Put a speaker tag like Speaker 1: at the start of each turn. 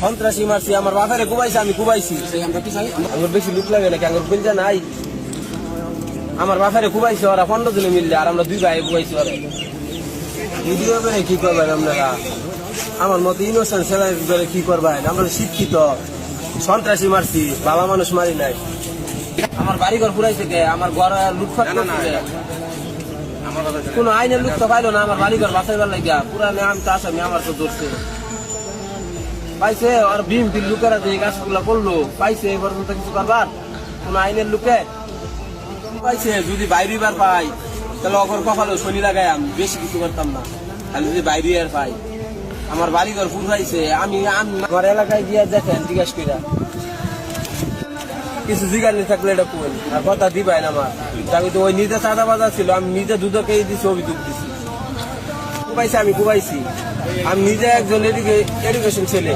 Speaker 1: সন্ত্রাসী মারছি, আমার বাপেরে কুবাইছে, আমি কুবাইছি। আমার বেশি লুক লাগে নাকি? আমার বিলজা নাই, আমার বাপেরে কুবাইছে ওরা 15 জনে মিললে, আর আমরা 2 ভাই কুবাইছি ওরা। ভিডিও করে কি করবেন আপনারা? আমার মতো ইনোসেন্ট ছেলের ধরে কি করবেন? আমরা শিক্ষিত, সন্ত্রাসী মারছি, বাবা মানুষ মারি নাই। আমার বাড়িঘর পুরাইছে কে? আমার ঘর লুটফাট করছে, কোন আইনের লোক তো পাইলো না আমার বাড়িঘর বাঁচাইবার লাগিয়া। পুরানে আমি তো আসামি, আমার তো ধরছে পাইছে। আর বিএমপির লোকেরা যে কাজগুলো করলো পাইছে, এ পর্যন্ত কিছু করবার কোন আইনের লোকে পাইছে? যদি বাইরেবার পাই তাহলে অগর কপালে শনি লাগাই, আমি বেশি কিছু করতাম না। তাহলে যদি বাইরে আর পাই, আমার বাড়িঘর পুরাইছে, আমি আমার এলাকায় গিয়া দেখেন জিজ্ঞাসা কইরা কিছু জিজ্ঞাসা থাকলে এটা কোন আর কথা দিবাই না। আমার আমি তো ওই নিজে চাঁদা বাজার ছিল, আমি নিজে দুধকে দিছি, অভিযোগ দিছি, কুবাইছি, আমি কুবাইছি। আমি নিজে একজন এডুকেশন ছেলে।